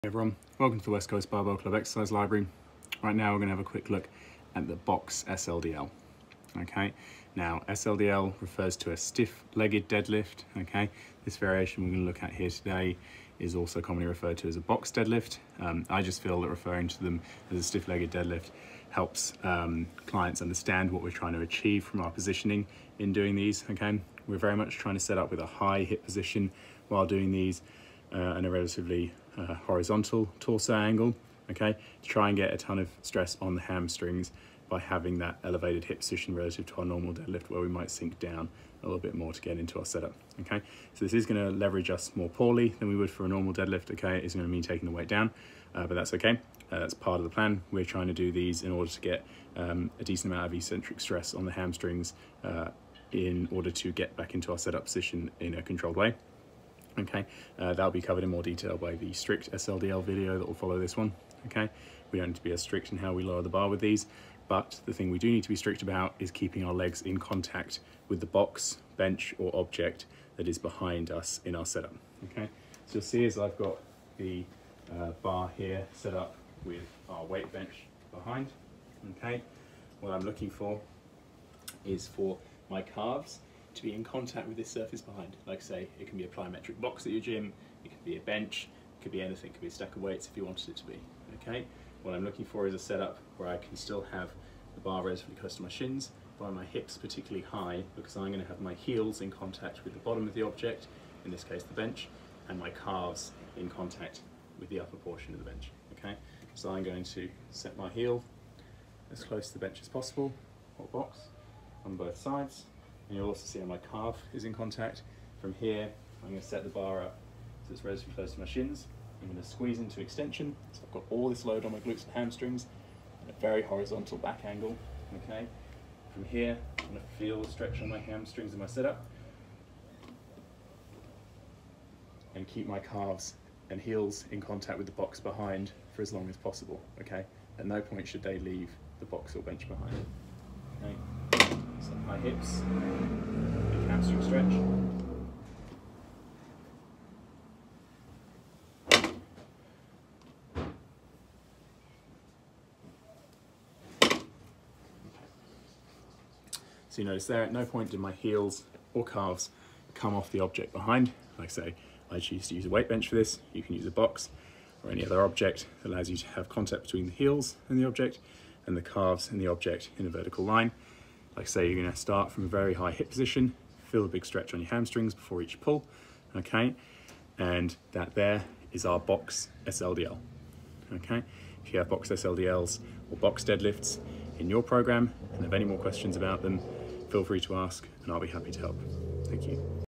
Hey everyone, welcome to the West Coast Barbell Club Exercise Library. Right now we're going to have a quick look at the box SLDL. Okay, now SLDL refers to a stiff-legged deadlift. Okay, this variation we're going to look at here today is also commonly referred to as a box deadlift. I just feel that referring to them as a stiff-legged deadlift helps clients understand what we're trying to achieve from our positioning in doing these. Okay, we're very much trying to set up with a high hip position while doing these and a relatively horizontal torso angle, okay, to try and get a ton of stress on the hamstrings by having that elevated hip position relative to our normal deadlift where we might sink down a little bit more to get into our setup. Okay, so this is going to leverage us more poorly than we would for a normal deadlift. Okay, it's going to mean taking the weight down, but that's okay. That's part of the plan. We're trying to do these in order to get a decent amount of eccentric stress on the hamstrings in order to get back into our setup position in a controlled way. Okay, that'll be covered in more detail by the strict SLDL video that will follow this one. Okay, we don't need to be as strict in how we lower the bar with these, but the thing we do need to be strict about is keeping our legs in contact with the box, bench or object that is behind us in our setup. Okay, so you'll see as I've got the bar here set up with our weight bench behind. Okay, what I'm looking for is for my calves to be in contact with this surface behind. Like I say, it can be a plyometric box at your gym, it can be a bench, it could be anything, it could be a stack of weights if you wanted it to be. Okay, what I'm looking for is a setup where I can still have the bar relatively close to my shins, but my hips particularly high, because I'm going to have my heels in contact with the bottom of the object, in this case the bench, and my calves in contact with the upper portion of the bench. Okay, so I'm going to set my heel as close to the bench as possible, or box, on both sides. And you'll also see how my calf is in contact. From here, I'm going to set the bar up so it's relatively close to my shins. I'm going to squeeze into extension, so I've got all this load on my glutes and hamstrings, and a very horizontal back angle. Okay. From here, I'm going to feel the stretch on my hamstrings in my setup, and keep my calves and heels in contact with the box behind for as long as possible. Okay. At no point should they leave the box or bench behind. Okay. So my hips, big hamstring stretch. So you notice there, at no point do my heels or calves come off the object behind. Like I say, I choose to use a weight bench for this. You can use a box or any other object that allows you to have contact between the heels and the object and the calves and the object in a vertical line. Like I say, you're going to start from a very high hip position, feel a big stretch on your hamstrings before each pull, okay? And that there is our box SLDL, okay? If you have box SLDLs or box deadlifts in your program and have any more questions about them, feel free to ask and I'll be happy to help. Thank you.